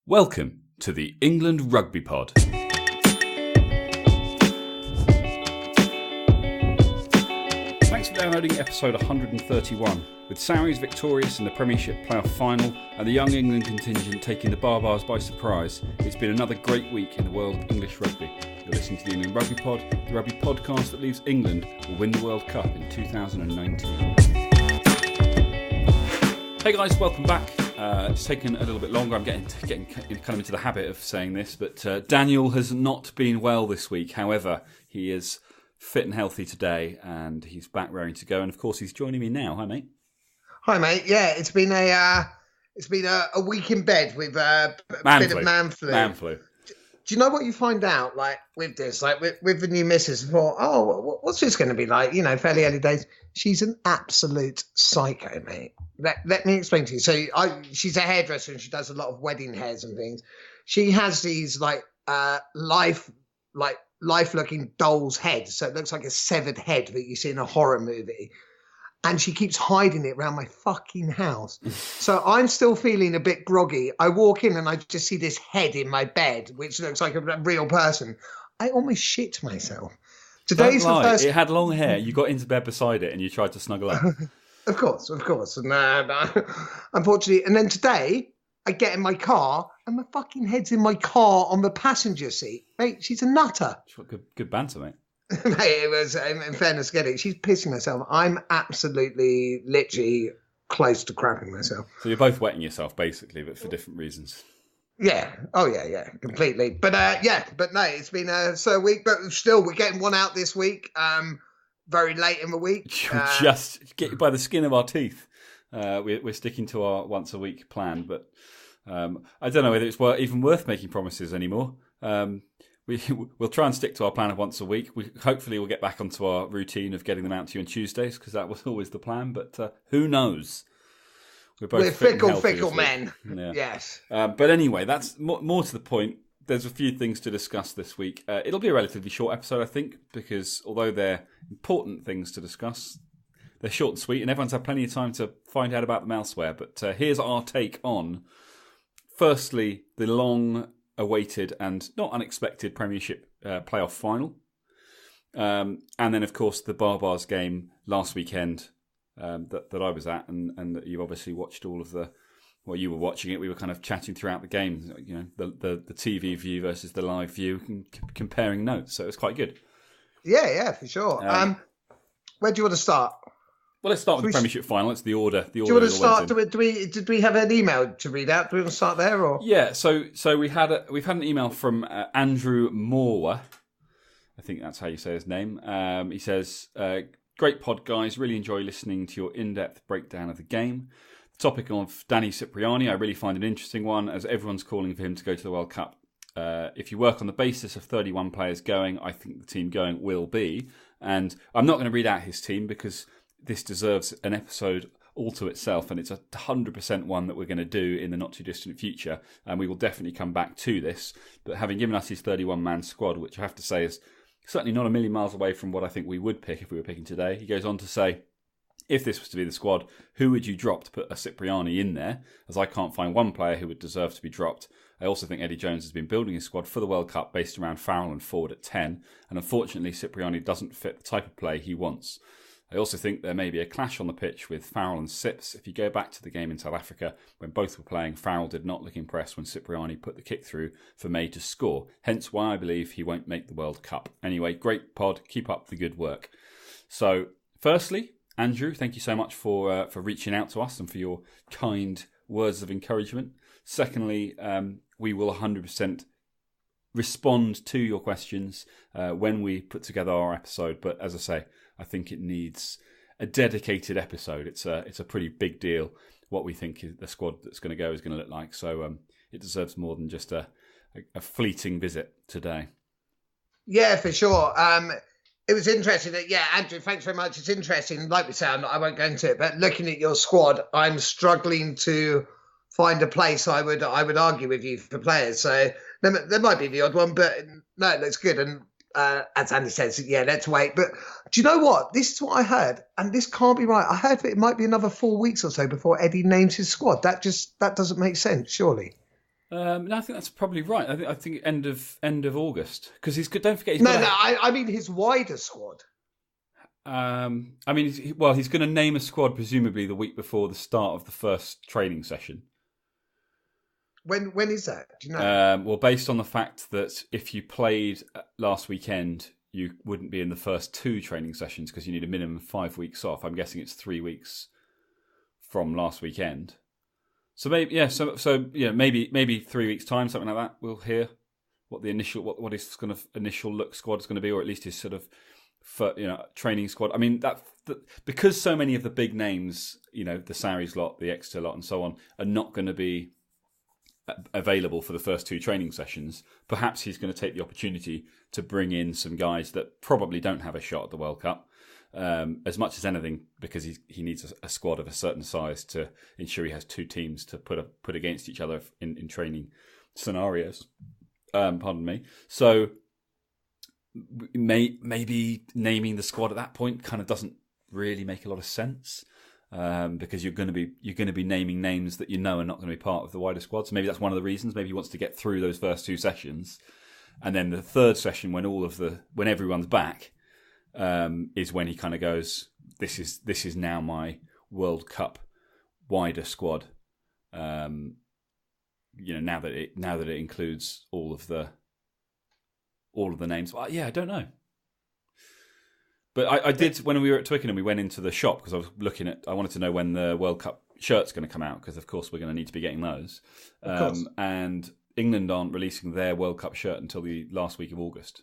Welcome to the England Rugby Pod. Thanks for downloading episode 131. With Sarries victorious in the Premiership Playoff final and the young England contingent taking the Barbars by surprise, it's been another great week in the world of English rugby. You're listening to the England Rugby Pod, the rugby podcast that believes England will win the World Cup in 2019. Hey guys, welcome back. It's taken a little bit longer. I'm getting kind of into the habit of saying this, but Daniel has not been well this week. However, he is fit and healthy today, and he's back raring to go. And of course, he's joining me now. Hi, mate. Hi, mate. Yeah, it's been a week in bed with a bit of man flu. Man flu. Do you know what you find out, like, with this? Like, with the new missus, I thought, oh, what's this going to be like? You know, fairly early days. She's an absolute psycho, mate. Let me explain to you. So she's a hairdresser and she does a lot of wedding hairs and things. She has these, life-looking doll's heads. So it looks like a severed head that you see in a horror movie. And she keeps hiding it around my fucking house. So I'm still feeling a bit groggy. I walk in and I just see this head in my bed, which looks like a real person. I almost shit myself. Today's the first. It had long hair. You got into bed beside it and you tried to snuggle up. Of course. No. Unfortunately. And then today, I get in my car and my fucking head's in my car on the passenger seat. Mate, she's a nutter. Good banter, mate. Mate, it was, in fairness, she's pissing herself. I'm absolutely, literally close to crapping myself. So you're both wetting yourself, basically, but for different reasons. Yeah. Oh, yeah, completely. But no, it's been a slow week, but still, we're getting one out this week, very late in the week. Just get by the skin of our teeth. We're sticking to our once-a-week plan, but I don't know whether it's even worth making promises anymore. We'll try and stick to our plan of once a week. Hopefully we'll get back onto our routine of getting them out to you on Tuesdays, because that was always the plan. But who knows? We're fickle men. Yeah. Yes. But anyway, that's more to the point. There's a few things to discuss this week. It'll be a relatively short episode, I think, because although they're important things to discuss, they're short and sweet, and everyone's had plenty of time to find out about them elsewhere. But here's our take on, firstly, the long-awaited and not unexpected Premiership Playoff final. And then, of course, the Barbars game last weekend that I was at, and that you obviously watched all of the... Well, you were watching it. We were kind of chatting throughout the game, you know, the TV view versus the live view, and comparing notes. So it was quite good. Yeah, for sure. Where do you want to start? Well, let's start with the Premiership final. It's the order. Do you want to start? Did we have an email to read out? Do we want to start there, or? Yeah. So we've had an email from Andrew Moore. I think that's how you say his name. He says, "Great pod, guys. Really enjoy listening to your in-depth breakdown of the game. The topic of Danny Cipriani, I really find an interesting one, as everyone's calling for him to go to the World Cup. If you work on the basis of 31 players going, I think the team going will be. And I'm not going to read out his team because this deserves an episode all to itself, and it's 100% one that we're going to do in the not too distant future, and we will definitely come back to this. But having given us his 31-man squad, which I have to say is certainly not a million miles away from what I think we would pick if we were picking today, he goes on to say, if this was to be the squad, who would you drop to put a Cipriani in there? As I can't find one player who would deserve to be dropped. I also think Eddie Jones has been building his squad for the World Cup based around Farrell and Ford at 10, and unfortunately Cipriani doesn't fit the type of play he wants. I also think there may be a clash on the pitch with Farrell and Sips. If you go back to the game in South Africa, when both were playing, Farrell did not look impressed when Cipriani put the kick through for May to score. Hence why I believe he won't make the World Cup. Anyway, great pod. Keep up the good work." So, firstly, Andrew, thank you so much for reaching out to us and for your kind words of encouragement. Secondly, we will 100% respond to your questions when we put together our episode. But as I say, I think it needs a dedicated episode. It's a pretty big deal what we think the squad that's going to go is going to look like. So it deserves more than just a fleeting visit today. Yeah, for sure. It was interesting that, Andrew, thanks very much. It's interesting. Like we said, I won't go into it, but looking at your squad, I'm struggling to find a place I would argue with you for players. So there might be the odd one, but no, it looks good. And as Andy says, let's wait. But do you know what? This is what I heard, and this can't be right. I heard that it might be another 4 weeks or so before Eddie names his squad. That doesn't make sense, surely. No, I think that's probably right. I think end of August, because he's good. Don't forget, I mean his wider squad. I mean, he's going to name a squad presumably the week before the start of the first training session. When is that? Do you know? Well, based on the fact that if you played last weekend, you wouldn't be in the first 2 training sessions because you need a minimum of 5 weeks off. I'm guessing it's 3 weeks from last weekend. So maybe maybe 3 weeks time, something like that. We'll hear what the initial what his kind of initial look squad is going to be, or at least his sort of training squad. I mean because so many of the big names, the Sarries lot, the Exeter lot, and so on, are not going to be available for the first 2 training sessions. Perhaps he's going to take the opportunity to bring in some guys that probably don't have a shot at the World Cup, as much as anything, because he needs a squad of a certain size to ensure he has 2 teams to put against each other in training scenarios. Pardon me. So maybe naming the squad at that point kind of doesn't really make a lot of sense. Because you're going to be naming names that are not going to be part of the wider squad. So maybe that's one of the reasons. Maybe he wants to get through those first 2 sessions, and then the third session, when everyone's back, is when he kind of goes, This is now my World Cup wider squad. Now that it includes all of the names. Well, yeah, I don't know. But I did, when we were at Twickenham, we went into the shop because I wanted to know when the World Cup shirt's going to come out, because of course we're going to need to be getting those. And England aren't releasing their World Cup shirt until the last week of August.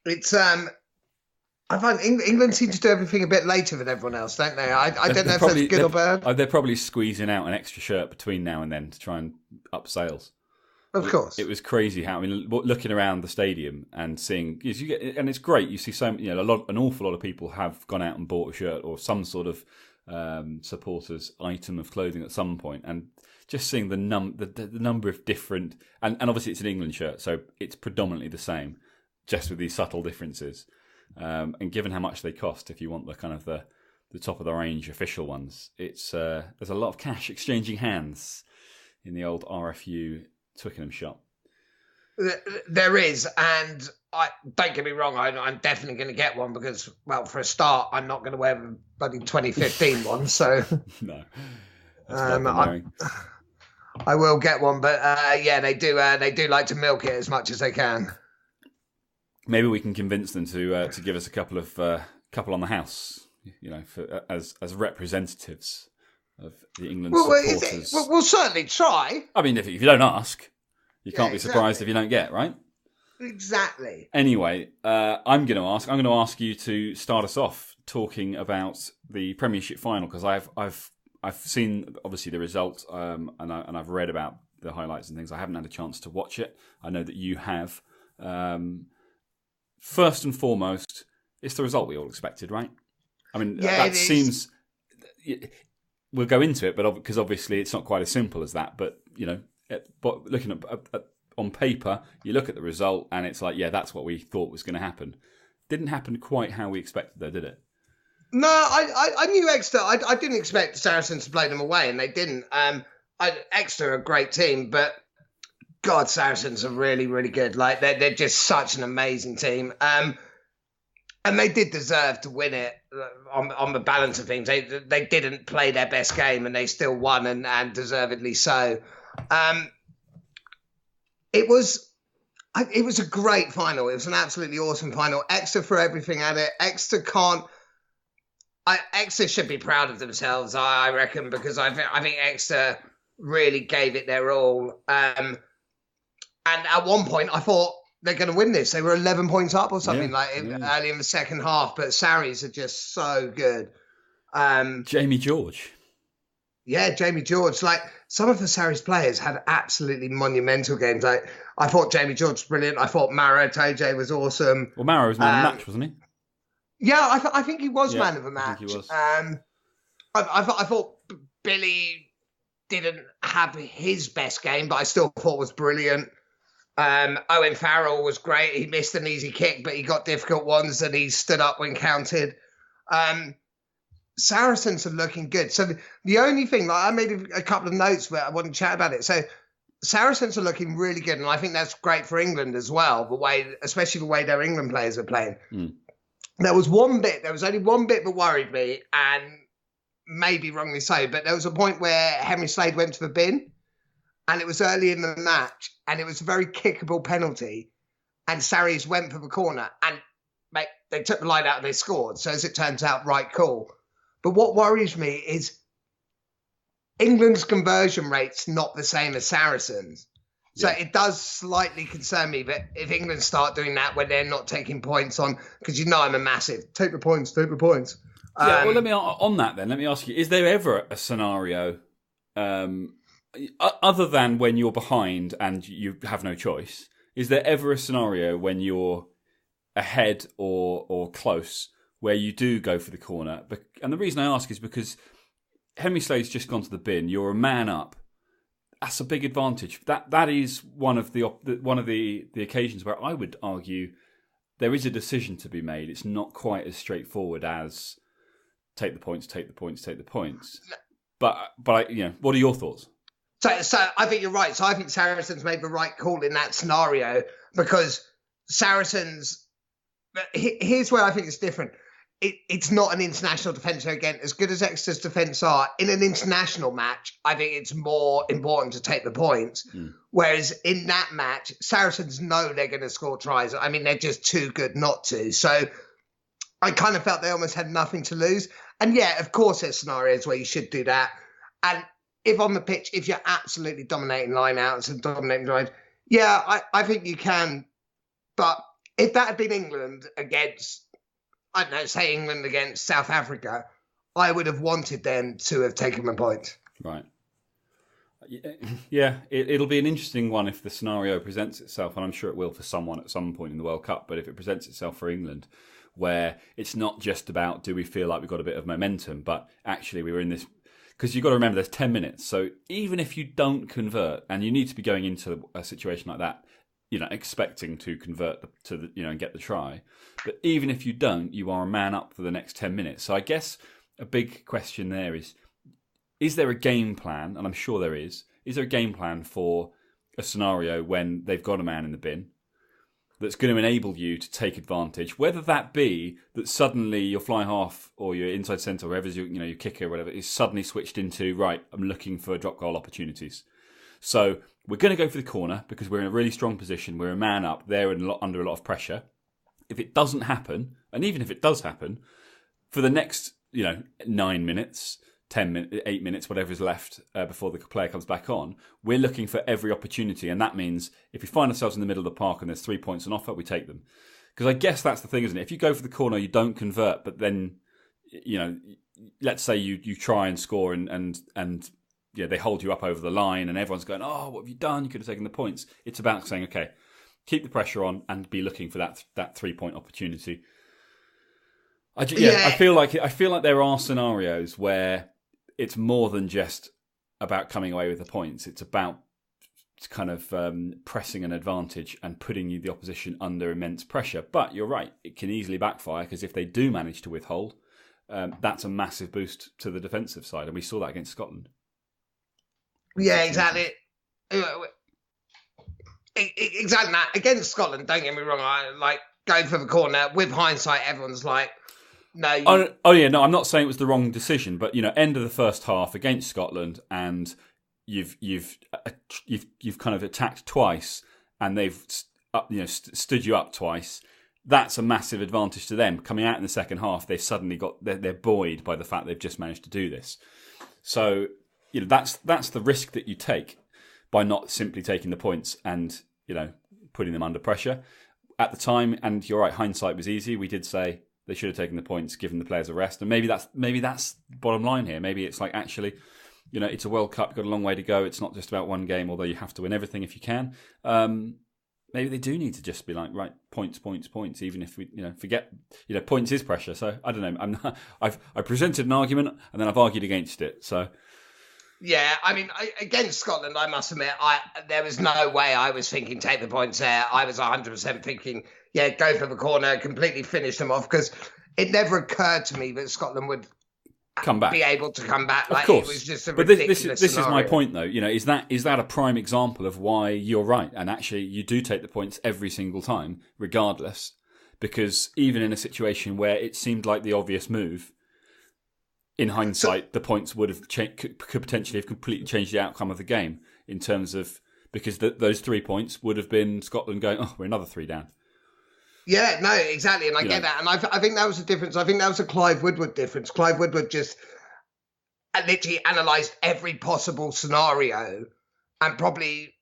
It's I find England seem to do everything a bit later than everyone else, don't they? I don't know if that's good or bad. They're probably squeezing out an extra shirt between now and then to try and up sales. Of course, it was crazy how looking around the stadium and seeing, and it's great. You see an awful lot of people have gone out and bought a shirt or some sort of supporters item of clothing at some point, and just seeing the number of different, and obviously it's an England shirt, so it's predominantly the same, just with these subtle differences. And given how much they cost, if you want the kind of the top of the range official ones, it's there's a lot of cash exchanging hands in the old RFU Twickenham shop. There is, and don't get me wrong, I'm definitely going to get one because, well, for a start, I'm not going to wear the bloody 2015 one, so no. I will get one, but they do like to milk it as much as they can. Maybe we can convince them to give us a couple on the house, as representatives of the England supporters. We'll certainly try. I mean, if you don't ask, you can't be surprised if you don't get, right? Exactly. Anyway, I'm going to ask you to start us off talking about the Premiership final, because I've seen obviously the result, and I've read about the highlights and things. I haven't had a chance to watch it. I know that you have. First and foremost, it's the result we all expected, right? I mean, that seems. We'll go into it, but because obviously it's not quite as simple as that. But but looking at on paper, you look at the result and it's like, yeah, that's what we thought was going to happen. Didn't happen quite how we expected, though, did it? No, I knew Exeter. I didn't expect Saracens to play them away, and they didn't. Exeter are a great team, but God, Saracens are really, really good. Like they're just such an amazing team. And they did deserve to win it on the balance of things. They didn't play their best game and they still won, and deservedly so. It was a great final. It was an absolutely awesome final. Exeter for everything at it. Exeter should be proud of themselves, I reckon, because I think Exeter really gave it their all. And at one point, I thought, they're going to win this. They were 11 points up or something early in the second half, but Sarries are just so good. Jamie George. Yeah, Jamie George. Like, some of the Sarries players had absolutely monumental games. Like, I thought Jamie George was brilliant. I thought Mara Toje was awesome. Well, Mara was man of the match, wasn't he? Yeah, I think he was man of the match. I think he was. I thought Billy didn't have his best game, but I still thought was brilliant. Owen Farrell was great. He missed an easy kick, but he got difficult ones and he stood up when counted. Saracens are looking good. So the only thing, like, I made a couple of notes where I want to chat about it. So Saracens are looking really good, and I think that's great for England as well. Especially the way their England players are playing. There was only one bit that worried me, and maybe wrongly so, but there was a point where Henry Slade went to the bin, and it was early in the match, and it was a very kickable penalty, and Sarries went for the corner, and mate, they took the line out and they scored. So as it turns out, right call. But what worries me is England's conversion rate's not the same as Saracens. So it does slightly concern me that if England start doing that when they're not taking points on, because I'm a massive, take the points. Well, on that then, let me ask you, is there ever a scenario, other than when you're behind and you have no choice, is there ever a scenario when you're ahead or close where you do go for the corner? And the reason I ask is because Henry Slade's just gone to the bin. You're a man up. That's a big advantage. That is one of the occasions where I would argue there is a decision to be made. It's not quite as straightforward as take the points. But what are your thoughts? So I think you're right. So I think Saracens made the right call in that scenario, because Saracens. Here's where I think it's different. It's not an international defence. So again, as good as Exeter's defence are, in an international match, I think it's more important to take the points. Whereas in that match, Saracens know they're going to score tries. I mean, they're just too good not to. So I kind of felt they almost had nothing to lose. And yeah, of course, there's scenarios where you should do that. And if on the pitch, if you're absolutely dominating line-outs and dominating drives, yeah, I think you can. But if that had been England against, I don't know, say England against South Africa, I would have wanted them to have taken the point. Right. Yeah, it'll be an interesting one if the scenario presents itself, and I'm sure it will for someone at some point in the World Cup, but if it presents itself for England, where it's not just about do we feel like we've got a bit of momentum, but actually we were in this... Because you've got to remember there's 10 minutes, so even if you don't convert, and you need to be going into a situation like that, expecting to convert and get the try. But even if you don't, you are a man up for the next 10 minutes. So I guess a big question there is there a game plan? And I'm sure there is. Is there a game plan for a scenario when they've got a man in the bin that's going to enable you to take advantage? Whether that be that suddenly your fly half or your inside centre, whoever's your kicker or whatever, is suddenly switched into, right, I'm looking for drop goal opportunities. So we're going to go for the corner because we're in a really strong position. We're a man up. They're under a lot of pressure. If it doesn't happen, and even if it does happen, for the next 9 minutes, 10 minutes, 8 minutes, whatever is left before the player comes back on, we're looking for every opportunity. And that means if we find ourselves in the middle of the park and there's 3 points on offer, we take them. Because I guess that's the thing, isn't it? If you go for the corner, you don't convert, but then, let's say you try and score and they hold you up over the line and everyone's going, oh, what have you done? You could have taken the points. It's about saying, okay, keep the pressure on and be looking for that 3-point opportunity. I feel like there are scenarios where it's more than just about coming away with the points. It's about kind of pressing an advantage and putting the opposition under immense pressure. But you're right, it can easily backfire because if they do manage to withhold, that's a massive boost to the defensive side. And we saw that against Scotland. Yeah, exactly. Exactly that. Against Scotland, don't get me wrong, I like going for the corner. With hindsight, everyone's like, no. I'm not saying it was the wrong decision, but end of the first half against Scotland, and you've kind of attacked twice, and they've stood you up twice. That's a massive advantage to them. Coming out in the second half, they've suddenly they're buoyed by the fact they've just managed to do this. So that's the risk that you take by not simply taking the points and putting them under pressure at the time. And you're right, hindsight was easy. We did say they should have taken the points, given the players a rest, and maybe that's the bottom line here. Maybe it's like actually, it's a World Cup, you've got a long way to go. It's not just about one game, although you have to win everything if you can. Maybe they do need to just be like, right, points, even if we, forget, points is pressure. So I don't know. I presented an argument and then I've argued against it. So. Yeah, I mean, against Scotland, I must admit, there was no way I was thinking take the points there. I was 100% thinking, yeah, go for the corner, completely finish them off, because it never occurred to me that Scotland would come back, be able to come back. Like, of course. It was just a but ridiculous this is my scenario. point, though. You know, is that a prime example of why you're right? And actually, you do take the points every single time, regardless, because even in a situation where it seemed like the obvious move, in hindsight, the points would have could potentially have completely changed the outcome of the game in terms of, because those 3 points would have been Scotland going, oh, we're another 3 down. Yeah, no, exactly. And I get that. And I think that was the difference. I think that was a Clive Woodward difference. Clive Woodward just literally analysed every possible scenario, and probably,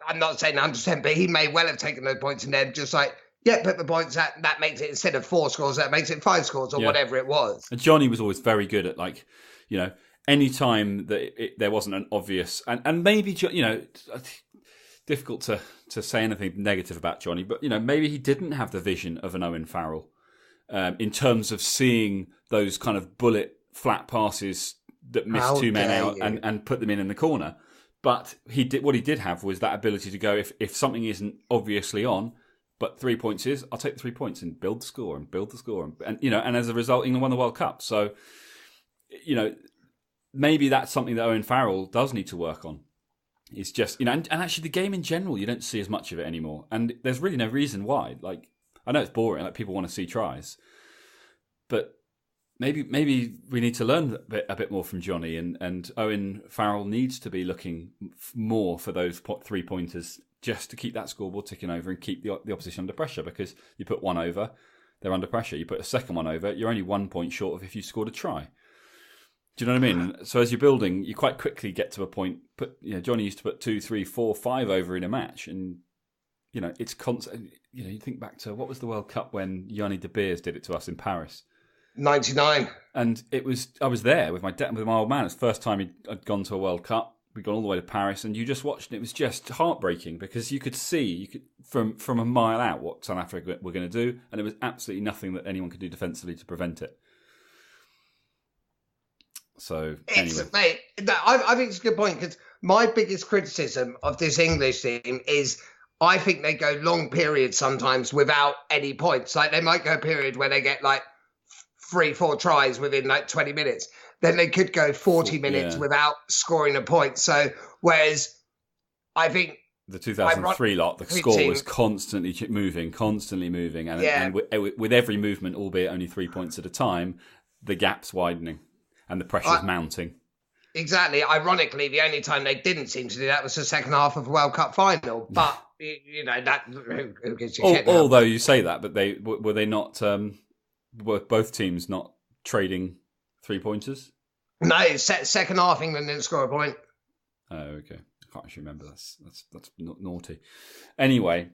I'm not saying 100%, but he may well have taken those points and then just like, yeah, put the points that makes it, instead of 4 scores, that makes it 5 scores or whatever it was. And Johnny was always very good at, like, you know, any time that there wasn't an obvious, and maybe, you know, difficult to say anything negative about Johnny, but, you know, maybe he didn't have the vision of an Owen Farrell in terms of seeing those kind of bullet flat passes that missed 2 men out and put them in the corner. But what he did have was that ability to go, if something isn't obviously on, but 3 points is, I'll take the 3 points and build the score and you know, and as a result, England won the World Cup. So, you know, maybe that's something that Owen Farrell does need to work on. It's just, you know, and actually the game in general, you don't see as much of it anymore. And there's really no reason why. Like, I know it's boring, like people want to see tries, but maybe we need to learn a bit more from Johnny, and Owen Farrell needs to be looking more for those 3 pointers just to keep that scoreboard ticking over and keep the opposition under pressure, because you put one over, they're under pressure. You put a second one over, you're only 1 point short of if you scored a try. Do you know what I mean? So as you're building, you quite quickly get to a point. Johnny used to put 2, 3, 4, 5 over in a match, and you know it's constant. You know, you think back to what was the World Cup when Yanni De Beers did it to us in Paris, 99, and I was there with my old man. It's the first time I'd gone to a World Cup. We'd gone all the way to Paris, and you just watched, and it was just heartbreaking because you could see from a mile out what South Africa were going to do, and there was absolutely nothing that anyone could do defensively to prevent it. So anyway, mate, I think it's a good point, because my biggest criticism of this English team is I think they go long periods sometimes without any points. Like, they might go a period where they get like 3, 4 tries within like 20 minutes. Then they could go 40 minutes without scoring a point. So, whereas I think the 2003 lot, the score was constantly moving, and with every movement, albeit only 3 points at a time, the gap's widening. And the pressure's mounting. Exactly. Ironically, the only time they didn't seem to do that was the second half of the World Cup final. But, you know, that who gives you shit now? Although you say that, but were they not, were both teams not trading 3-pointers? No, second half, England didn't score a point. Oh, okay. I can't actually remember. That's naughty. Anyway,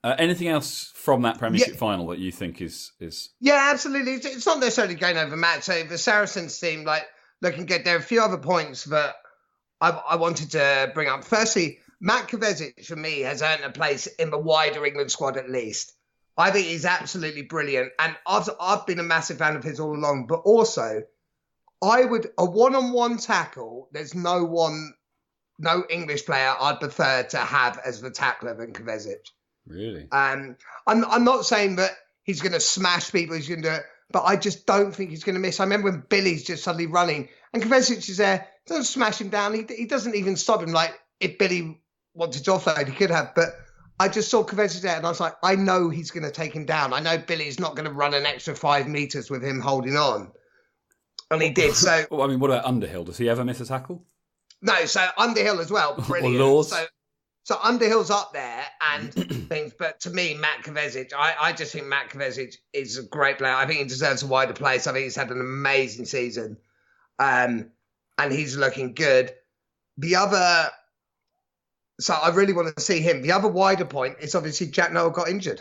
anything else from that Premiership final that you think is? Yeah, absolutely. It's not necessarily going over match. So the Saracens seem like looking good. There are a few other points that I wanted to bring up. Firstly, Matt Kovacic, for me, has earned a place in the wider England squad at least. I think he's absolutely brilliant. And I've been a massive fan of his all along. But also, a one-on-one tackle, there's no English player I'd prefer to have as the tackler than Kovacic. Really? I'm not saying that he's going to smash people, he's going to do it, but I just don't think he's going to miss. I remember when Billy's just suddenly running and Kovacic is there, doesn't smash him down. He doesn't even stop him. Like, if Billy wanted to offload, he could have, but I just saw Kovacic there and I was like, I know he's going to take him down. I know Billy's not going to run an extra 5 meters with him holding on. And he did. So, well, I mean, what about Underhill? Does he ever miss a tackle? No, so Underhill as well. Brilliant. Or Laws? So Underhill's up there and things, but to me, Matt Kovacic, I just think Matt Kovacic is a great player. I think he deserves a wider place. I think he's had an amazing season, and he's looking good. So I really want to see him. The other wider point is obviously Jack Noel got injured.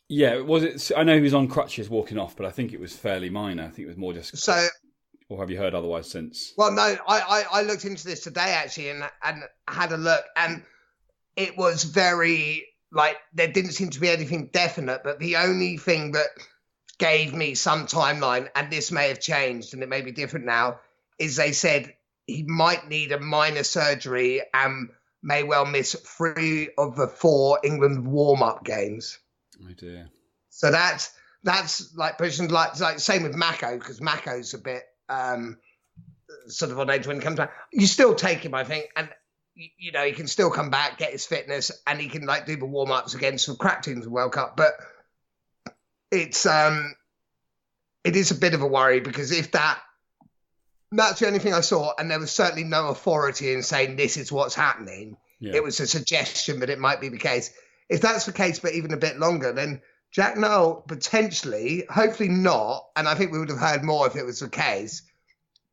Yeah, was it? I know he was on crutches walking off, but I think it was fairly minor. I think it was more just. So. Or have you heard otherwise since? Well, no, I looked into this today actually and had a look, and it was very, like, there didn't seem to be anything definite, but the only thing that gave me some timeline, and this may have changed and it may be different now, is they said he might need a minor surgery and may well miss 3 of the 4 England warm-up games. Oh dear. So that's like pushing, like same with Mako, because Mako's a bit sort of on edge when it comes to, you still take him, I think, and you know he can still come back, get his fitness, and he can like do the warm ups against some crap teams in World Cup. But it is a bit of a worry because if that's the only thing I saw, and there was certainly no authority in saying this is what's happening. Yeah. It was a suggestion that it might be the case. If that's the case, but even a bit longer, then Jack Nowell potentially, hopefully not, and I think we would have heard more if it was the case,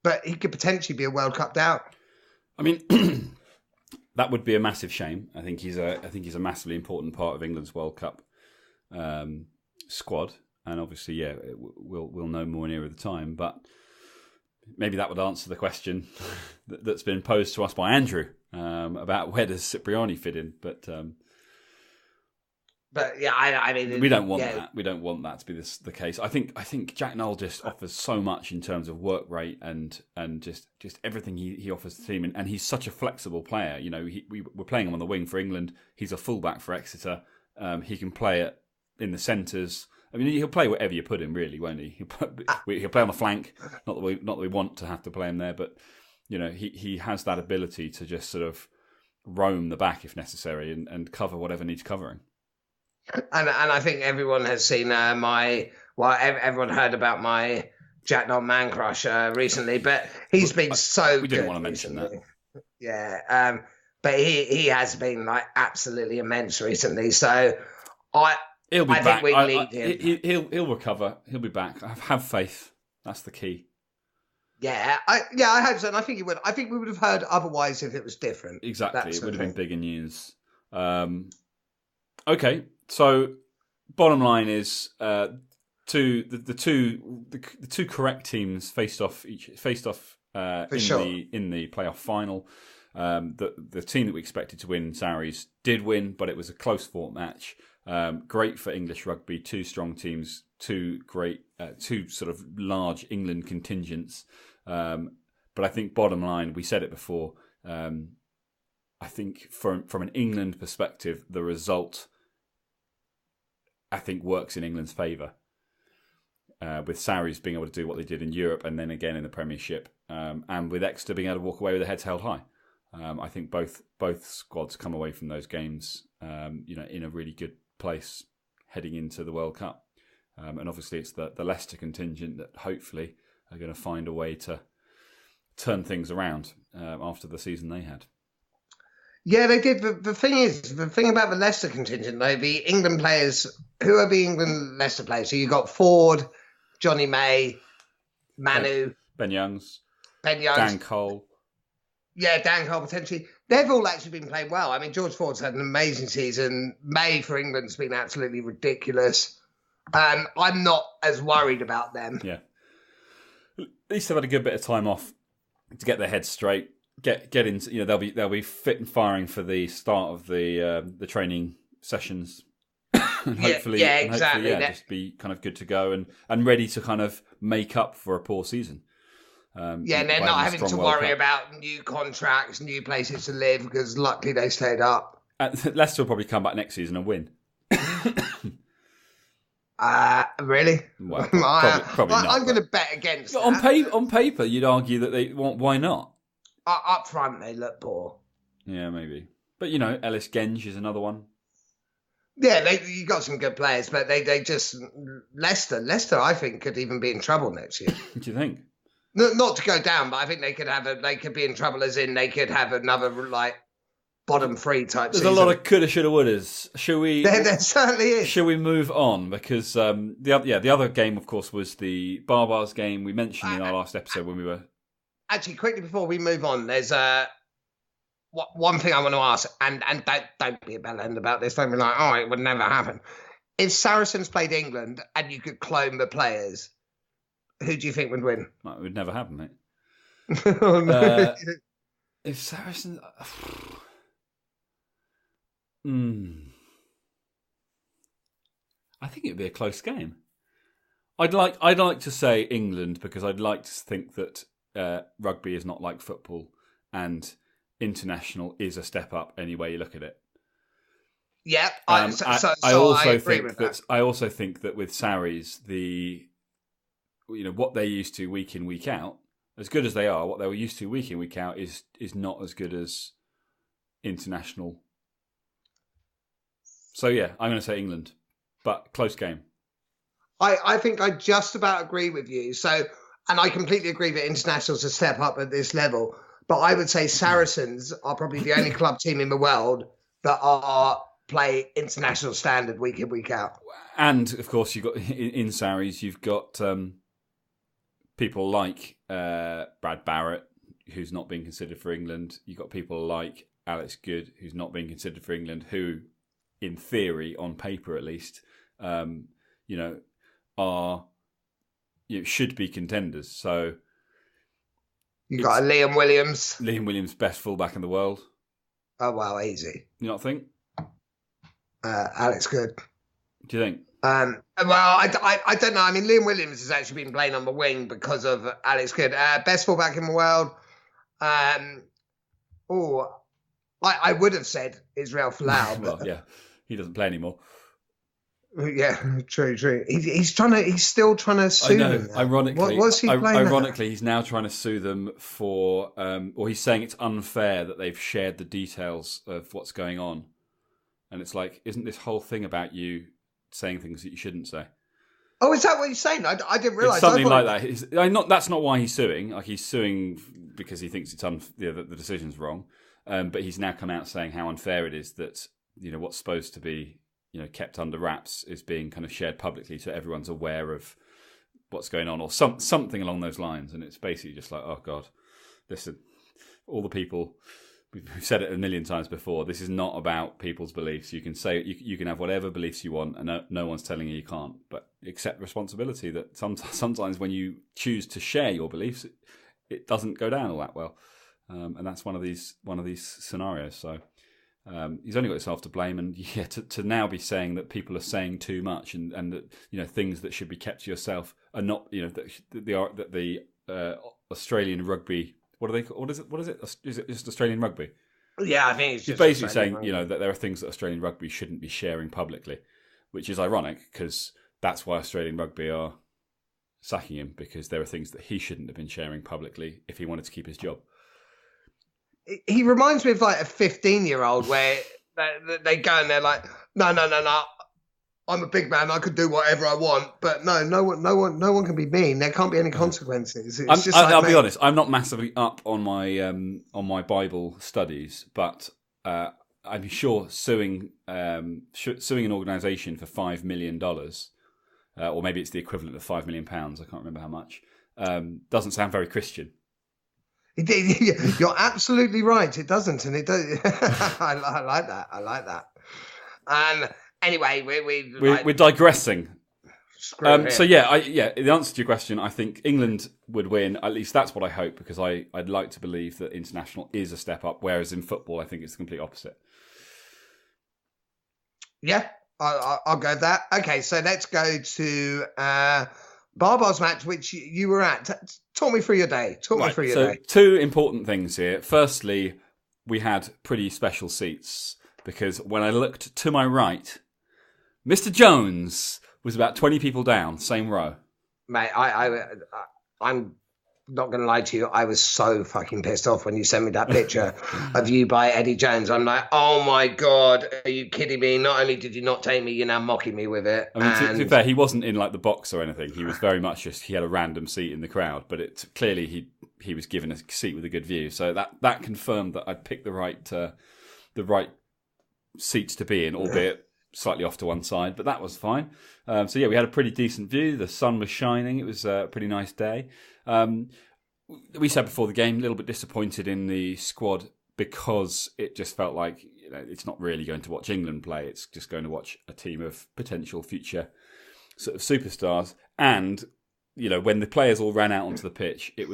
but he could potentially be a World Cup doubt. I mean, that would be a massive shame. I think he's a massively important part of England's World Cup squad, and obviously, yeah, we'll know more nearer the time. But maybe that would answer the question that's been posed to us by Andrew about where does Cipriani fit in, But yeah, I mean, we don't want that. We don't want that to be the case. I think Jack Nowell just offers so much in terms of work rate and just everything he offers the team, and he's such a flexible player. You know, we're playing him on the wing for England. He's a fullback for Exeter. He can play it in the centres. I mean, he'll play wherever you put him, really, won't he? He'll play on the flank. Not that we want to have to play him there, but you know, he has that ability to just sort of roam the back if necessary and cover whatever needs covering. And I think everyone has seen everyone heard about my Jack Nowell man crush recently, but he's been so good. We didn't want to mention recently. That. Yeah, but he has been like absolutely immense recently. So he'll be back. Think we need him. He'll recover. He'll be back. Have faith. That's the key. Yeah, I hope so, and I think he would. I think we would have heard otherwise if it was different. Exactly, it would have been bigger news. Okay. So, bottom line is, the two correct teams faced off in the playoff final. The team that we expected to win, Sarries, did win, but it was a close fought match. Great for English rugby. Two strong teams, two sort of large England contingents. But I think bottom line, we said it before. I think from an England perspective, the result, I think, works in England's favour, with Sarries being able to do what they did in Europe and then again in the Premiership, and with Exeter being able to walk away with their heads held high. I think both squads come away from those games, in a really good place heading into the World Cup. And obviously it's the Leicester contingent that hopefully are going to find a way to turn things around after the season they had. Yeah, they did. The thing about the Leicester contingent, though, the England players, who are the England Leicester players? So you got Ford, Johnny May, Manu, Ben Youngs, Dan Cole. Yeah, Dan Cole potentially. They've all actually been playing well. I mean, George Ford's had an amazing season. May for England's been absolutely ridiculous. I'm not as worried about them. Yeah. At least they've had a good bit of time off to get their heads straight. Get into, they'll be fit and firing for the start of the training sessions. And hopefully, exactly. Just be kind of good to go and ready to kind of make up for a poor season. And they're not having to worry about new contracts, new places to live, because luckily they stayed up. Leicester will probably come back next season and win. Really? Well, probably not. I'm going to bet against that. On paper, you'd argue that they want. Why not? Up front, they look poor. Yeah, maybe. But, Ellis Genge is another one. Yeah, you got some good players, but they just... Leicester, I think, could even be in trouble next year. Do you think? Not to go down, but I think they could be in trouble, as in they could have another, bottom three type There's season. A lot of coulda, shoulda, wouldas. Shall we... There certainly is. Shall we move on? Because the other game, of course, was the Barbars game we mentioned in our last episode when we were... Actually, quickly before we move on, there's one thing I want to ask, and don't be a bellend about this. Don't be like, oh, it would never happen. If Saracens played England and you could clone the players, who do you think would win? Well, it would never happen, mate. Oh, no. If Saracens... I think it would be a close game. I'd like to say England, because I'd like to think that rugby is not like football, and international is a step up any way you look at it. Yeah, I also think that with Sarries, what they're used to week in, week out as good as they are, what they were used to week in, week out is not as good as international. So yeah, I'm going to say England, but close game. I think I just about agree with you. So, and I completely agree that internationals a step up at this level. But I would say Saracens are probably the only club team in the world that play international standard week in, week out. And of course, you've got in Sarries, you've got people like Brad Barrett, who's not being considered for England. You've got people like Alex Good, who's not being considered for England, who, in theory, on paper at least, should be contenders. So you got a Liam Williams. Liam Williams, best fullback in the world. Oh wow, easy. You not think? Alex Good. Do you think? Well, I don't know. I mean, Liam Williams has actually been playing on the wing because of Alex Good. Best fullback in the world. I would have said Israel Folau. Well, yeah, he doesn't play anymore. Yeah, true. He's still trying to sue them. Ironically, what's he playing? Ironically, he's now trying to sue them for, or he's saying it's unfair that they've shared the details of what's going on. And it's like, isn't this whole thing about you saying things that you shouldn't say? Oh, is that what he's saying? I didn't realise. It's something like that. That's not why he's suing. Like, he's suing because he thinks it's the decision's wrong. But he's now come out saying how unfair it is that what's supposed to be kept under wraps is being kind of shared publicly, so everyone's aware of what's going on, or something along those lines. And it's basically just like, oh God, listen, all the people. We've said it a million times before. This is not about people's beliefs. You can say you can have whatever beliefs you want, and no one's telling you can't. But accept responsibility that sometimes when you choose to share your beliefs, it doesn't go down all that well, and that's one of these scenarios. So he's only got himself to blame, and to now be saying that people are saying too much, and that things that should be kept to yourself are not. That the Australian rugby. What are they? What is it? Is it just Australian rugby? Yeah, I think it's just basically saying that there are things that Australian rugby shouldn't be sharing publicly, which is ironic because that's why Australian rugby are sacking him, because there are things that he shouldn't have been sharing publicly if he wanted to keep his job. He reminds me of like a 15-year-old where they go and they're like, no. I'm a big man. I could do whatever I want, but no one can be mean. There can't be any consequences. I'll be honest. I'm not massively up on my Bible studies, but I'm sure suing an organisation for $5 million, or maybe it's the equivalent of £5 million. I can't remember how much. Doesn't sound very Christian. You're absolutely right. It doesn't, and it does. I like that. And anyway, we're digressing. So the answer to your question, I think England would win. At least that's what I hope, because I'd like to believe that international is a step up, whereas in football I think it's the complete opposite. Yeah, I'll go with that. Okay, so let's go to Barbar's match, which you were at. Talk me through your day. So two important things here. Firstly, we had pretty special seats, because when I looked to my right, Mr. Jones was about 20 people down, same row. Mate, I'm not going to lie to you. I was so fucking pissed off when you sent me that picture of you by Eddie Jones. I'm like, oh my God, are you kidding me? Not only did you not take me, you're now mocking me with it. I mean, to be fair, he wasn't in like the box or anything. He was very much he had a random seat in the crowd, but clearly he was given a seat with a good view. So that confirmed that I'd picked the right seats to be in, albeit slightly off to one side, but that was fine. So we had a pretty decent view. The sun was shining. It was a pretty nice day. We said before the game, a little bit disappointed in the squad, because it just felt like it's not really going to watch England play. It's just going to watch a team of potential future sort of superstars. And when the players all ran out onto the pitch, it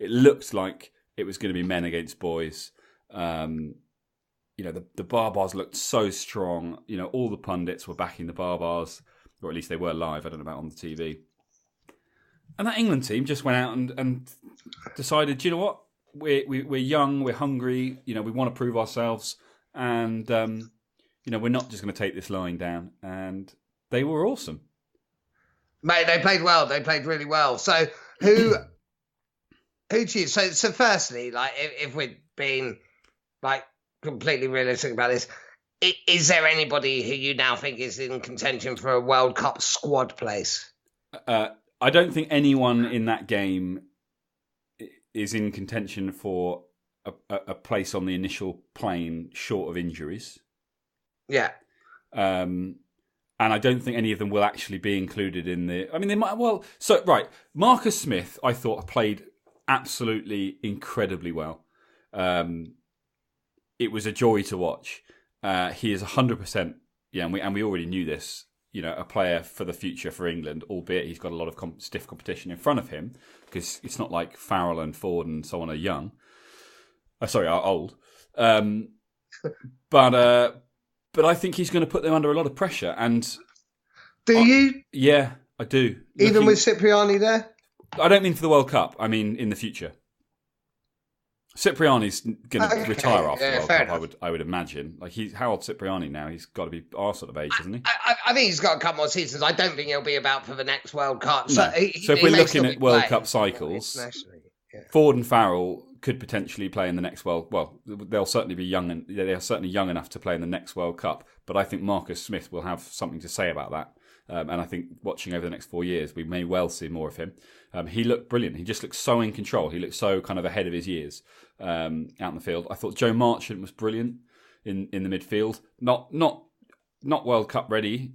looked like it was going to be men against boys. The Barbars looked so strong. All the pundits were backing the Barbars, or at least they were live. I don't know about on the TV. And that England team just went out and decided, you know what? We're young, we're hungry. We want to prove ourselves, and we're not just going to take this line down. And they were awesome. Mate, they played well. They played really well. So who Who do you? So firstly, like if we're being like completely realistic about this, is there anybody who you now think is in contention for a World Cup squad place? I don't think anyone in that game is in contention for a place on the initial plane, short of injuries. Yeah. And I don't think any of them will actually be included in the... I mean, they might... Well, so, right. Marcus Smith, I thought, played absolutely incredibly well. It was a joy to watch. He is 100%... Yeah, and we already knew this, a player for the future for England, albeit he's got a lot of stiff competition in front of him, because it's not like Farrell and Ford and so on are young. Are old. But I think he's going to put them under a lot of pressure. And do you? Yeah, I do. Even with Cipriani there? I don't mean for the World Cup. I mean in the future. Cipriani's going to retire after the World Cup, I would imagine. Like how old's Cipriani now? He's got to be our sort of age, isn't he? I think he's got a couple more seasons. I don't think he'll be about for the next World Cup. No. So if we're looking at World Cup cycles, Ford and Farrell could potentially play in the next they'll certainly be young, and they're certainly young enough to play in the next World Cup. But I think Marcus Smith will have something to say about that. And I think watching over the next 4 years, we may well see more of him. He looked brilliant. He just looked so in control. He looked so kind of ahead of his years out in the field. I thought Joe Marchant was brilliant in the midfield. Not World Cup ready,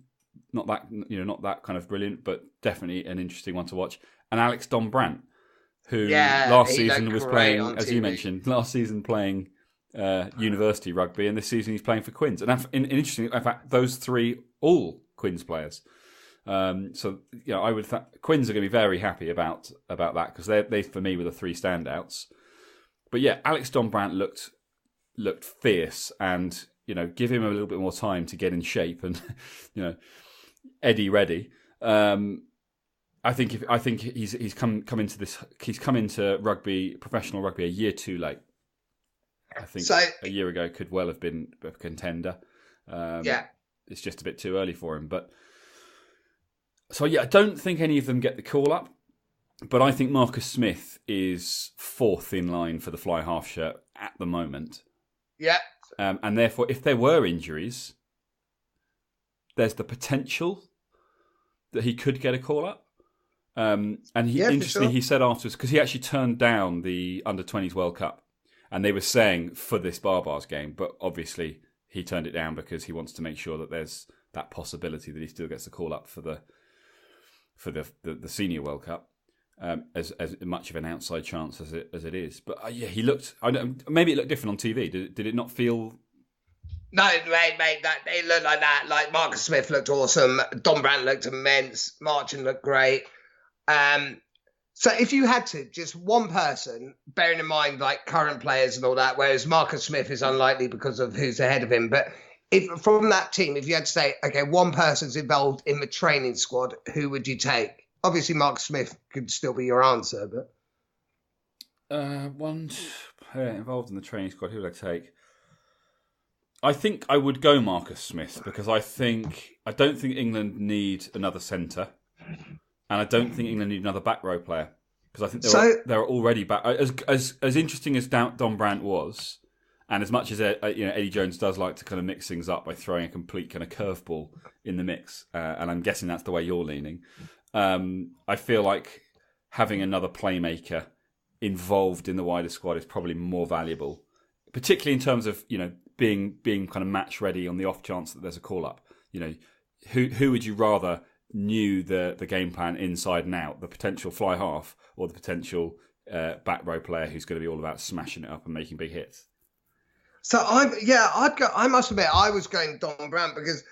not that kind of brilliant, but definitely an interesting one to watch. And Alex Dombrandt, who last season was playing, as you mentioned, playing university rugby, and this season he's playing for Quins. And interesting, in fact, those three all Quins players. So I would Quins are going to be very happy about that, because they for me were the three standouts. But yeah, Alex Dombrandt looked fierce, and give him a little bit more time to get in shape and Eddie ready. I think he's come into this. He's come into rugby, professional rugby, a year too late. I think a year ago could well have been a contender. It's just a bit too early for him. But so I don't think any of them get the call up. But I think Marcus Smith is fourth in line for the fly half shirt at the moment. Yeah. And therefore, if there were injuries, there's the potential that he could get a call up. And he said afterwards, because he actually turned down the Under-20s World Cup, and they were saying for this Barbars game, but obviously he turned it down because he wants to make sure that there's that possibility that he still gets the call up for the Senior World Cup. As much of an outside chance as it is, but he looked. Maybe it looked different on TV. Did it not feel? No, mate. It looked like that. Like Marcus Smith looked awesome. Dombrandt looked immense. Marchant looked great. So if you had to just one person, bearing in mind like current players and all that, whereas Marcus Smith is unlikely because of who's ahead of him, but if from that team, if you had to say, okay, one person's involved in the training squad, who would you take? Obviously, Mark Smith could still be your answer, but one player involved in the training squad, who would I take? I think I would go Marcus Smith, because I don't think England need another centre, and I don't think England need another back row player, because I think they're already back. As interesting as Dombrandt was, and as much as Eddie Jones does like to kind of mix things up by throwing a complete kind of curveball in the mix, and I'm guessing that's the way you're leaning. I feel like having another playmaker involved in the wider squad is probably more valuable, particularly in terms of being kind of match ready on the off chance that there's a call up. Who would you rather knew the game plan inside and out, the potential fly half or the potential back row player who's going to be all about smashing it up and making big hits? So I'd go. I must admit, I was going Dombrandt because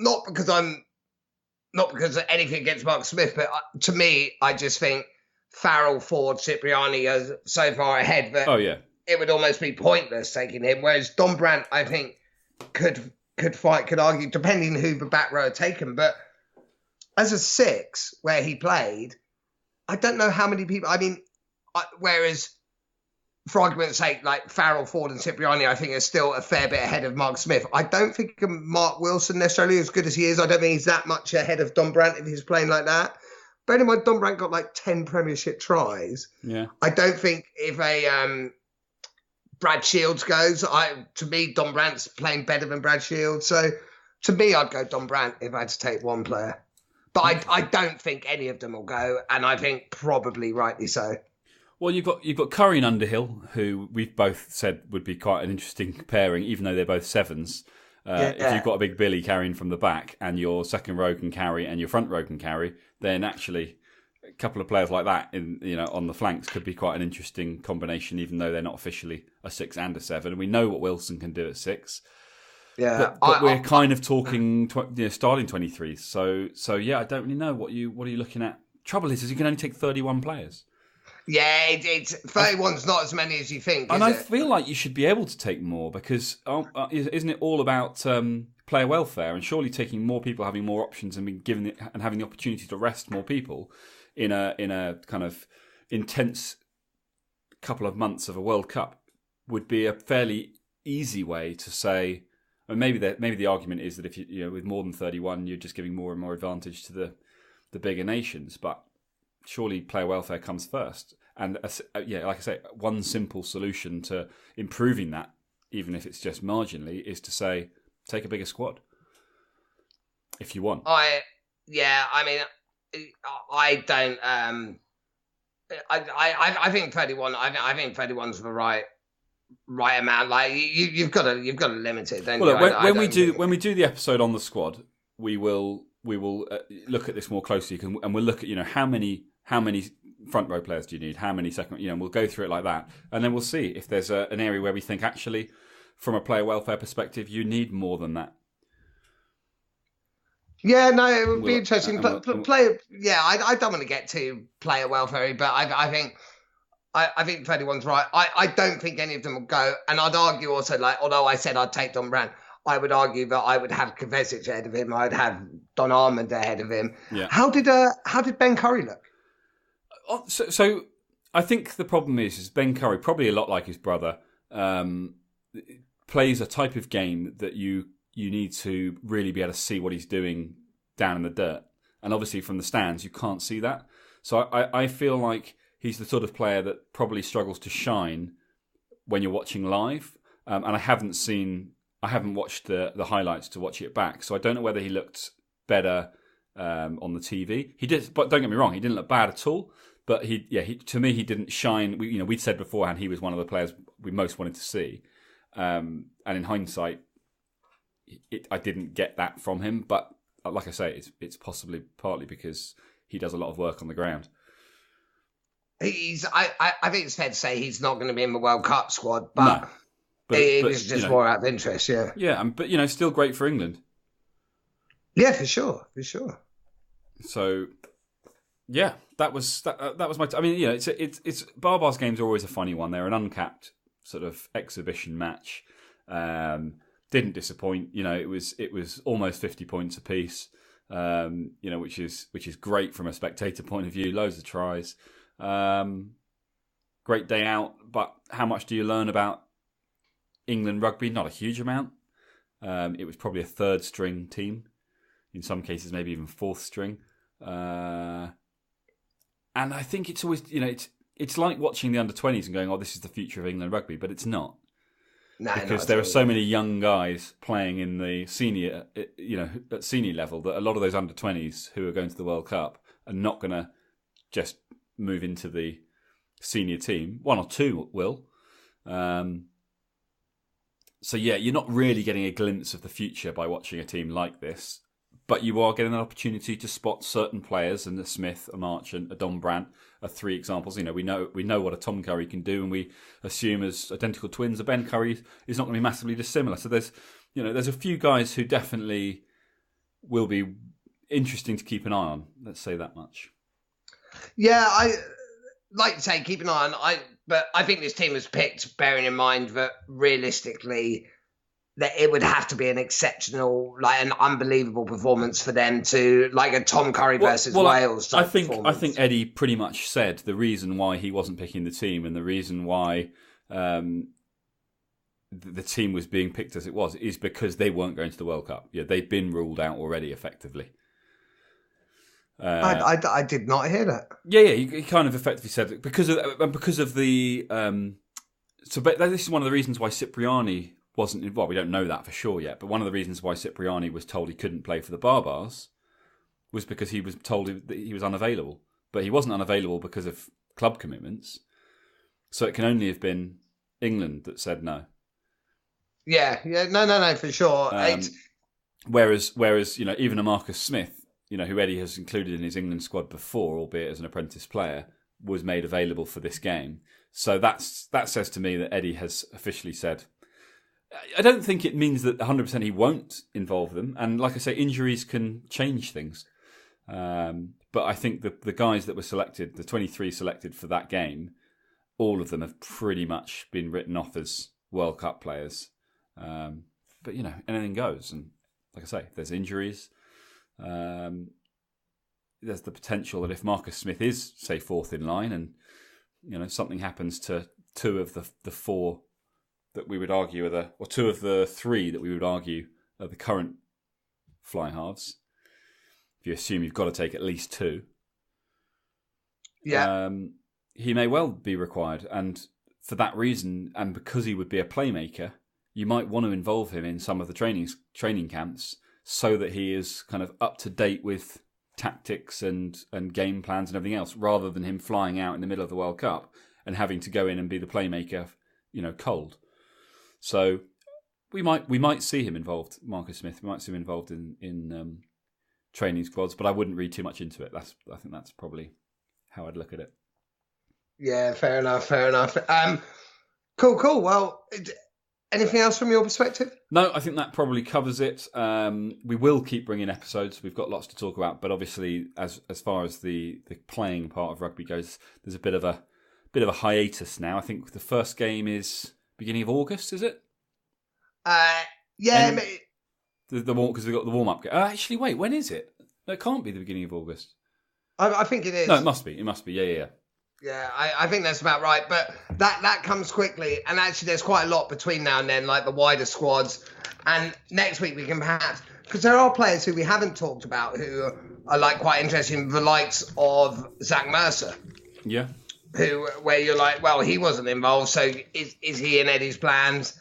not because of anything against Mark Smith, but to me, I just think Farrell, Ford, Cipriani are so far ahead that it would almost be pointless taking him. Whereas Dombrandt, I think, could argue, depending who the back row had taken. But as a six, where he played, I don't know how many people. I mean, whereas for argument's sake, like Farrell, Ford and Cipriani, I think are still a fair bit ahead of Mark Smith. I don't think Mark Wilson necessarily, as good as he is, I don't think he's that much ahead of Dombrandt if he's playing like that. bear in mind Don Brandt got like 10 Premiership tries. Yeah. I don't think if a Brad Shields goes, to me, Don Brandt's playing better than Brad Shields. So to me, I'd go Don Brandt if I had to take one player. But I don't think any of them will go, and I think probably rightly so. Well, you've got Curry and Underhill, who we've both said would be quite an interesting pairing, even though they're both sevens. If you've got a big Billy carrying from the back, and your second row can carry, and your front row can carry, then actually a couple of players like that on the flanks could be quite an interesting combination, even though they're not officially a 6 and a 7. And we know what Wilson can do at 6. Yeah, but we're kind of talking starting 23s. So yeah, I don't really know what are you looking at. Trouble is you can only take 31 players. Yeah, it's 31's not as many as you think. And I feel like you should be able to take more because isn't it all about player welfare? And surely taking more people, having more options, and being given and having the opportunity to rest more people in a kind of intense couple of months of a World Cup would be a fairly easy way to say. And maybe the argument is that if you with more than 31, you're just giving more and more advantage to the bigger nations. But surely player welfare comes first. And like I say, one simple solution to improving that, even if it's just marginally, is to say take a bigger squad if you want. I think 31. I think 31's the right amount. Like you've got to limit it. When we do the episode on the squad, we will look at this more closely, and we'll look at how many front row players do you need, how many second, and we'll go through it like that, and then we'll see if there's an area where we think actually, from a player welfare perspective, you need more than that. Yeah, no, it would be interesting. I don't want to get too player welfare, but I think 31's right. I don't think any of them will go. And I'd argue also, although I said I'd take Don Brandt, I would argue that I would have Kovacic ahead of him. I'd have Don Armand ahead of him. Yeah. How did Ben Curry look? So I think the problem is Ben Curry, probably a lot like his brother, plays a type of game that you need to really be able to see what he's doing down in the dirt. And obviously from the stands, you can't see that. So I feel like he's the sort of player that probably struggles to shine when you're watching live. And I haven't watched the highlights to watch it back. So I don't know whether he looked better on the TV. He did, but don't get me wrong, he didn't look bad at all. But to me, he didn't shine. We'd said beforehand he was one of the players we most wanted to see. And in hindsight, I didn't get that from him. But like I say, it's possibly partly because he does a lot of work on the ground. I think it's fair to say he's not going to be in the World Cup squad, but it was just more out of interest, yeah. Yeah, but still great for England. Yeah, for sure. So, yeah, that was my. It's Barbar's games are always a funny one. They're an uncapped sort of exhibition match. Didn't disappoint. It was almost 50 points apiece. Which is great from a spectator point of view. Loads of tries. Great day out. But how much do you learn about England rugby? Not a huge amount. It was probably a third string team. In some cases, maybe even fourth string. And I think it's always, it's like watching the under-20s and going, oh, this is the future of England rugby, but it's not. No, because there are so many young guys playing in the senior, at senior level, that a lot of those under-20s who are going to the World Cup are not going to just move into the senior team. One or two will. So yeah, you're not really getting a glimpse of the future by watching a team like this. But you are getting an opportunity to spot certain players, and a Smith, a Marchant, a Don Brandt are three examples. We know what a Tom Curry can do, and we assume as identical twins, a Ben Curry is not going to be massively dissimilar. So there's a few guys who definitely will be interesting to keep an eye on. Let's say that much. Yeah, I like to say keep an eye on. But I think this team was picked bearing in mind that realistically, that it would have to be an exceptional, an unbelievable performance for them to, like a Tom Curry versus Wales. I think Eddie pretty much said the reason why he wasn't picking the team and the reason why the team was being picked as it was is because they weren't going to the World Cup. Yeah, they'd been ruled out already, effectively. I did not hear that. Yeah, he kind of effectively said it because of the. But this is one of the reasons why Cipriani wasn't. Well, we don't know that for sure yet, but one of the reasons why Cipriani was told he couldn't play for the Barbars was because he was told that he was unavailable. But he wasn't unavailable because of club commitments. So it can only have been England that said no. Yeah, no, for sure. Whereas even a Marcus Smith, who Eddie has included in his England squad before, albeit as an apprentice player, was made available for this game. So that says to me that Eddie has officially said. I don't think it means that 100% he won't involve them. And like I say, injuries can change things. But I think the guys that were selected, the 23 selected for that game, all of them have pretty much been written off as World Cup players. But, anything goes. And like I say, if there's injuries, there's the potential that if Marcus Smith is, say, fourth in line and, something happens to two of the four that we would argue or two of the three that we would argue are the current fly halves. If you assume you've got to take at least two, he may well be required. And for that reason, and because he would be a playmaker, you might want to involve him in some of the training camps so that he is kind of up to date with tactics and game plans and everything else, rather than him flying out in the middle of the World Cup and having to go in and be the playmaker, cold. So we might see him involved, Marcus Smith. We might see him involved in training squads, but I wouldn't read too much into it. I think that's probably how I'd look at it. Yeah, fair enough. Cool. Well, anything else from your perspective? No, I think that probably covers it. We will keep bringing episodes. We've got lots to talk about, but obviously, as far as the playing part of rugby goes, there's a bit of a hiatus now. I think the first game is beginning of August, is it? Yeah. Because we've got the warm-up game. Actually, wait, when is it? No, it can't be the beginning of August. I think it is. No, it must be. Yeah. Yeah, I think that's about right. But that comes quickly. And actually, there's quite a lot between now and then, like the wider squads. And next week we can perhaps... Because there are players who we haven't talked about who are quite interesting, the likes of Zach Mercer. Yeah. Where you're like, well, he wasn't involved, so is he in Eddie's plans?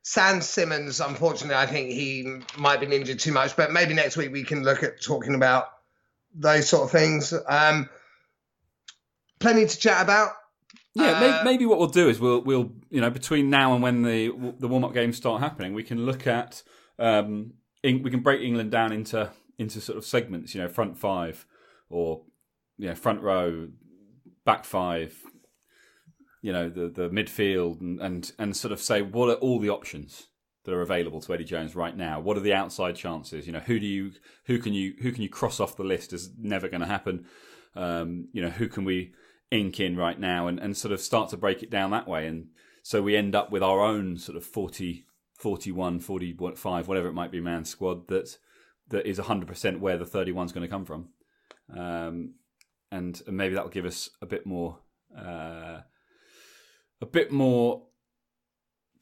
Sam Simmons, unfortunately, I think he might have been injured too much, but maybe next week we can look at talking about those sort of things. Plenty to chat about. Yeah, maybe what we'll do is we'll between now and when the warm-up games start happening, we can look at we can break England down into sort of segments, front five or front row, back five, the midfield and sort of say what are all the options that are available to Eddie Jones right now? What are the outside chances? Who can you cross off the list as never going to happen? Who can we ink in right now and sort of start to break it down that way? And so we end up with our own sort of 40, 41, 45, whatever it might be, man squad that is 100% where the 31 is going to come from. And maybe that will give us a bit more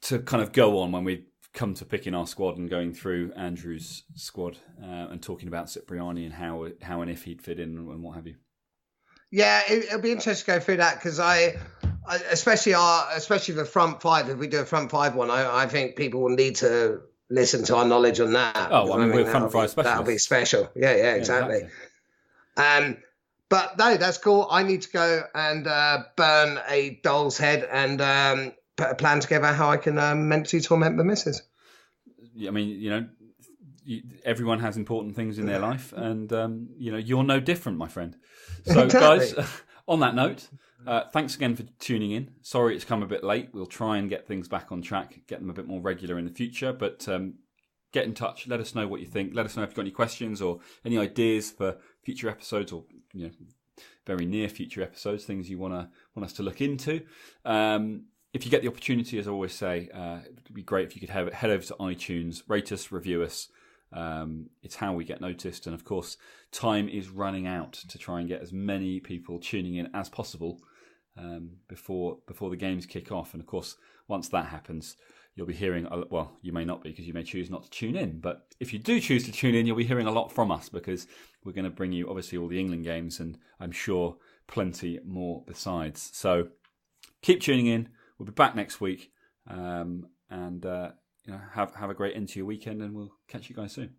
to kind of go on when we come to picking our squad and going through Andrew's squad and talking about Cipriani and how and if he'd fit in and what have you. Yeah, it'll be interesting to go through that because I especially the front five. If we do a front five one, I think people will need to listen to our knowledge on that. Oh, I mean we're front five specialists. That'll be special. Yeah, exactly. But no, that's cool. I need to go and burn a doll's head and put a plan together how I can mentally torment the missus. I mean, everyone has important things in their life, and you're no different, my friend. So, exactly. Guys, on that note, thanks again for tuning in. Sorry it's come a bit late. We'll try and get things back on track, get them a bit more regular in the future. But get in touch. Let us know what you think. Let us know if you've got any questions or any ideas for future episodes or very near future episodes, things you want us to look into. If you get the opportunity, as I always say, it'd be great if you could head over to iTunes, rate us, review us. It's how we get noticed, and of course time is running out to try and get as many people tuning in as possible before the games kick off. And of course once that happens, you'll be hearing, well, you may not be because you may choose not to tune in, but if you do choose to tune in, you'll be hearing a lot from us because we're going to bring you obviously all the England games and I'm sure plenty more besides. So keep tuning in. We'll be back next week, and have a great end to your weekend, and we'll catch you guys soon.